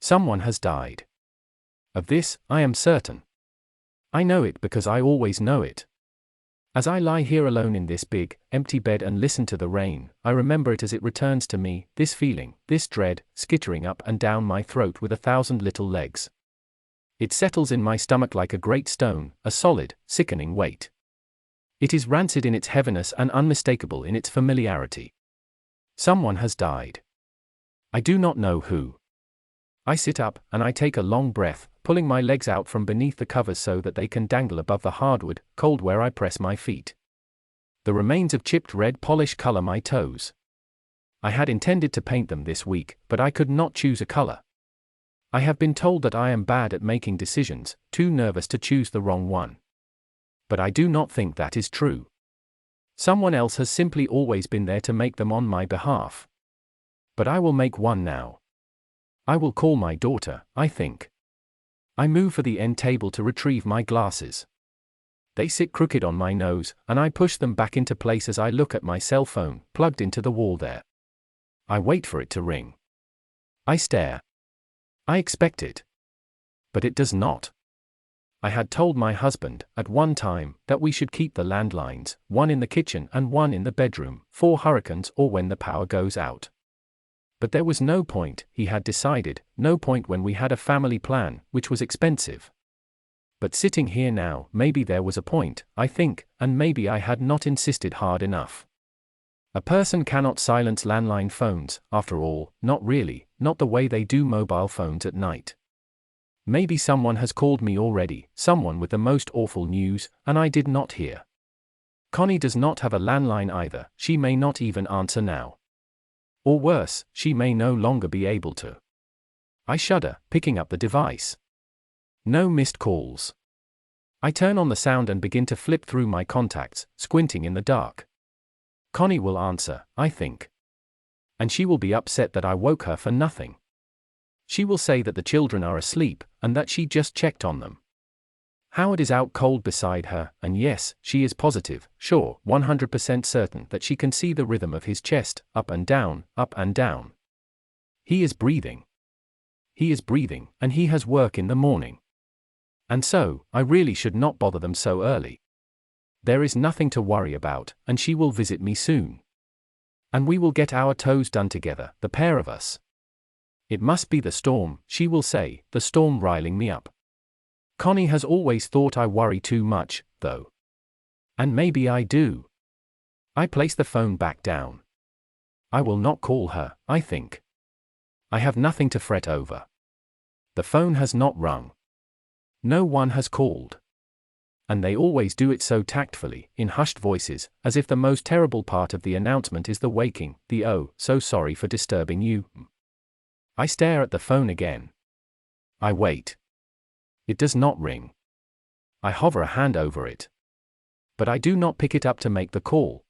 Someone has died. Of this, I am certain. I know it because I always know it. As I lie here alone in this big, empty bed and listen to the rain, I remember it as it returns to me, this feeling, this dread, skittering up and down my throat with 1,000 little legs. It settles in my stomach like a great stone, a solid, sickening weight. It is rancid in its heaviness and unmistakable in its familiarity. Someone has died. I do not know who. I sit up, and I take a long breath, pulling my legs out from beneath the covers so that they can dangle above the hardwood, cold where I press my feet. The remains of chipped red polish color my toes. I had intended to paint them this week, but I could not choose a color. I have been told that I am bad at making decisions, too nervous to choose the wrong one. But I do not think that is true. Someone else has simply always been there to make them on my behalf. But I will make one now. I will call my daughter, I think. I move for the end table to retrieve my glasses. They sit crooked on my nose, and I push them back into place as I look at my cell phone, plugged into the wall there. I wait for it to ring. I stare. I expect it. But it does not. I had told my husband, at one time, that we should keep the landlines, one in the kitchen and one in the bedroom, for hurricanes or when the power goes out. But there was no point, he had decided, no point when we had a family plan, which was expensive. But sitting here now, maybe there was a point, I think, and maybe I had not insisted hard enough. A person cannot silence landline phones, after all, not really, not the way they do mobile phones at night. Maybe someone has called me already, someone with the most awful news, and I did not hear. Connie does not have a landline either, she may not even answer now. Or worse, she may no longer be able to. I shudder, picking up the device. No missed calls. I turn on the sound and begin to flip through my contacts, squinting in the dark. Connie will answer, I think. And she will be upset that I woke her for nothing. She will say that the children are asleep, and that she just checked on them. Howard is out cold beside her, and yes, she is positive, sure, 100% certain that she can see the rhythm of his chest, up and down, up and down. He is breathing. He is breathing, and he has work in the morning. And so, I really should not bother them so early. There is nothing to worry about, and she will visit me soon. And we will get our toes done together, the pair of us. It must be the storm, she will say, the storm riling me up. Connie has always thought I worry too much, though. And maybe I do. I place the phone back down. I will not call her, I think. I have nothing to fret over. The phone has not rung. No one has called. And they always do it so tactfully, in hushed voices, as if the most terrible part of the announcement is the waking, the "oh, so sorry for disturbing you." I stare at the phone again. I wait. It does not ring. I hover a hand over it. But I do not pick it up to make the call.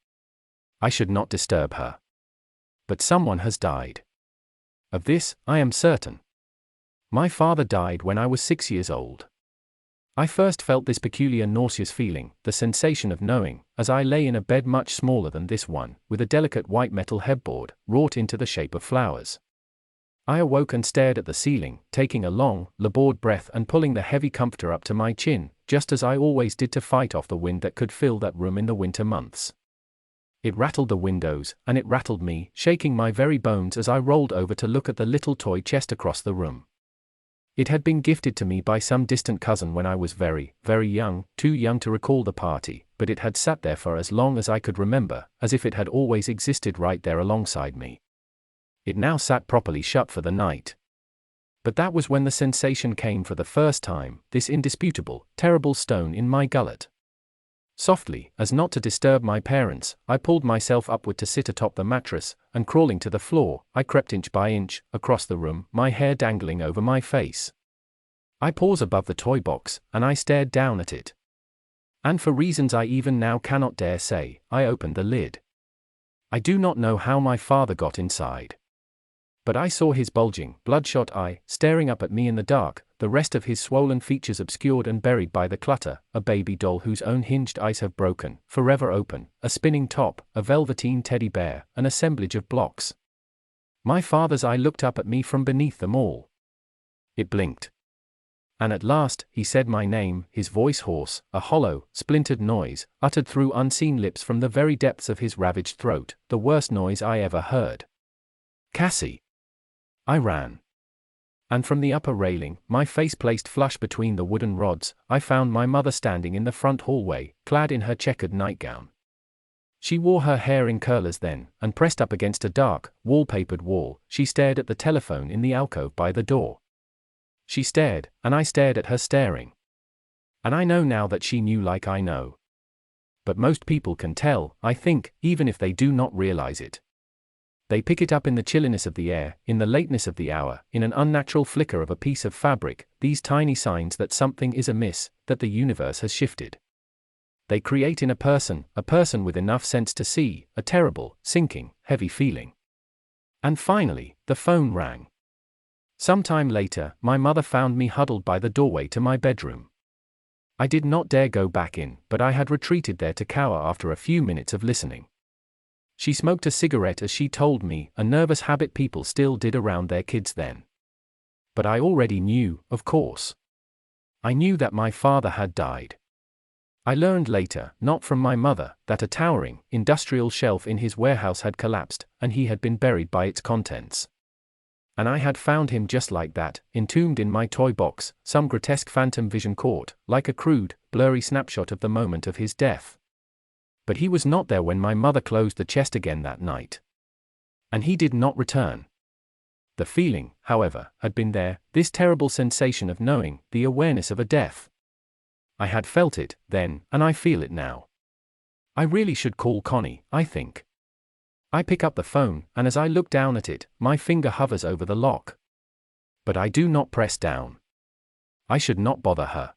I should not disturb her. But someone has died. Of this, I am certain. My father died when I was 6 years old. I first felt this peculiar nauseous feeling, the sensation of knowing, as I lay in a bed much smaller than this one, with a delicate white metal headboard, wrought into the shape of flowers. I awoke and stared at the ceiling, taking a long, labored breath and pulling the heavy comforter up to my chin, just as I always did to fight off the wind that could fill that room in the winter months. It rattled the windows, and it rattled me, shaking my very bones as I rolled over to look at the little toy chest across the room. It had been gifted to me by some distant cousin when I was very, very young, too young to recall the party, but it had sat there for as long as I could remember, as if it had always existed right there alongside me. It now sat properly shut for the night. But that was when the sensation came for the first time, this indisputable, terrible stone in my gullet. Softly, as not to disturb my parents, I pulled myself upward to sit atop the mattress, and crawling to the floor, I crept inch by inch, across the room, my hair dangling over my face. I paused above the toy box, and I stared down at it. And for reasons I even now cannot dare say, I opened the lid. I do not know how my father got inside. But I saw his bulging, bloodshot eye, staring up at me in the dark, the rest of his swollen features obscured and buried by the clutter, a baby doll whose own hinged eyes have broken, forever open, a spinning top, a velveteen teddy bear, an assemblage of blocks. My father's eye looked up at me from beneath them all. It blinked. And at last, he said my name, his voice hoarse, a hollow, splintered noise, uttered through unseen lips from the very depths of his ravaged throat, the worst noise I ever heard. Cassie! I ran. And from the upper railing, my face placed flush between the wooden rods, I found my mother standing in the front hallway, clad in her checkered nightgown. She wore her hair in curlers then, and pressed up against a dark, wallpapered wall, she stared at the telephone in the alcove by the door. She stared, and I stared at her staring. And I know now that she knew like I know. But most people can tell, I think, even if they do not realize it. They pick it up in the chilliness of the air, in the lateness of the hour, in an unnatural flicker of a piece of fabric, these tiny signs that something is amiss, that the universe has shifted. They create in a person with enough sense to see, a terrible, sinking, heavy feeling. And finally, the phone rang. Some time later, my mother found me huddled by the doorway to my bedroom. I did not dare go back in, but I had retreated there to cower after a few minutes of listening. She smoked a cigarette as she told me, a nervous habit people still did around their kids then. But I already knew, of course. I knew that my father had died. I learned later, not from my mother, that a towering, industrial shelf in his warehouse had collapsed, and he had been buried by its contents. And I had found him just like that, entombed in my toy box, some grotesque phantom vision caught, like a crude, blurry snapshot of the moment of his death. But he was not there when my mother closed the chest again that night. And he did not return. The feeling, however, had been there, this terrible sensation of knowing, the awareness of a death. I had felt it, then, and I feel it now. I really should call Connie, I think. I pick up the phone, and as I look down at it, my finger hovers over the lock. But I do not press down. I should not bother her.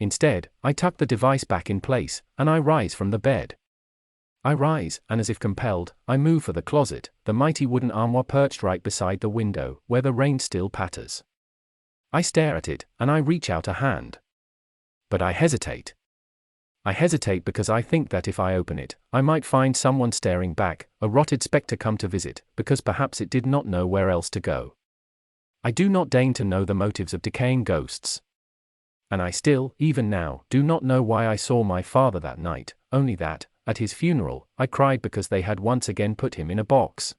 Instead, I tuck the device back in place, and I rise from the bed. I rise, and as if compelled, I move for the closet, the mighty wooden armoire perched right beside the window, where the rain still patters. I stare at it, and I reach out a hand. But I hesitate. I hesitate because I think that if I open it, I might find someone staring back, a rotted spectre come to visit, because perhaps it did not know where else to go. I do not deign to know the motives of decaying ghosts. And I still, even now, do not know why I saw my father that night, only that, at his funeral, I cried because they had once again put him in a box.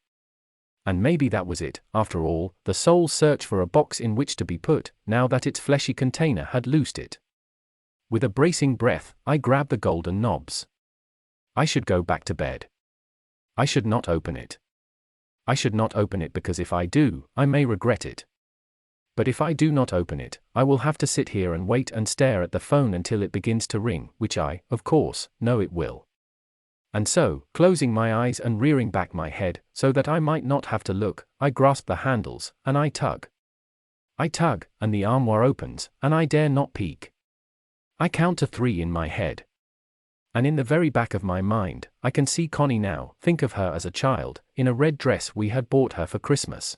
And maybe that was it, after all, the soul's search for a box in which to be put, now that its fleshy container had loosed it. With a bracing breath, I grab the golden knobs. I should go back to bed. I should not open it. I should not open it because if I do, I may regret it. But if I do not open it, I will have to sit here and wait and stare at the phone until it begins to ring, which I, of course, know it will. And so, closing my eyes and rearing back my head, so that I might not have to look, I grasp the handles, and I tug. I tug, and the armoire opens, and I dare not peek. I count to 3 in my head. And in the very back of my mind, I can see Connie now, think of her as a child, in a red dress we had bought her for Christmas.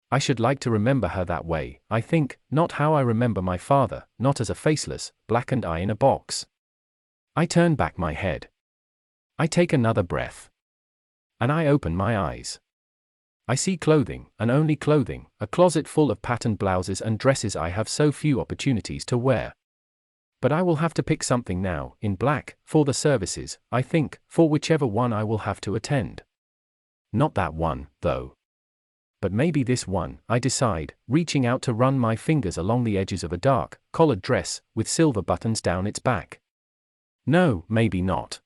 I should like to remember her that way, I think, not how I remember my father, not as a faceless, blackened eye in a box. I turn back my head. I take another breath. And I open my eyes. I see clothing, and only clothing, a closet full of patterned blouses and dresses I have so few opportunities to wear. But I will have to pick something now, in black, for the services, I think, for whichever one I will have to attend. Not that one, though. But maybe this one, I decide, reaching out to run my fingers along the edges of a dark, collared dress, with silver buttons down its back. No, maybe not.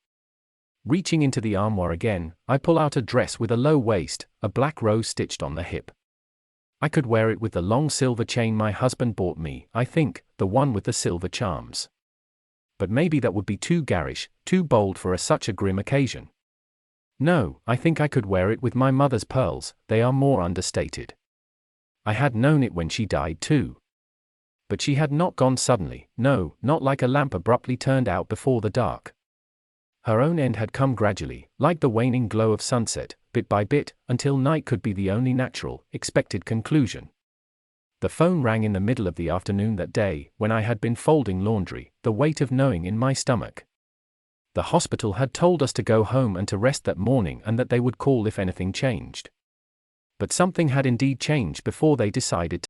Reaching into the armoire again, I pull out a dress with a low waist, a black rose stitched on the hip. I could wear it with the long silver chain my husband bought me, I think, the one with the silver charms. But maybe that would be too garish, too bold for such a grim occasion. No, I think I could wear it with my mother's pearls, they are more understated. I had known it when she died too. But she had not gone suddenly, no, not like a lamp abruptly turned out before the dark. Her own end had come gradually, like the waning glow of sunset, bit by bit, until night could be the only natural, expected conclusion. The phone rang in the middle of the afternoon that day, when I had been folding laundry, the weight of knowing in my stomach. The hospital had told us to go home and to rest that morning and that they would call if anything changed. But something had indeed changed before they decided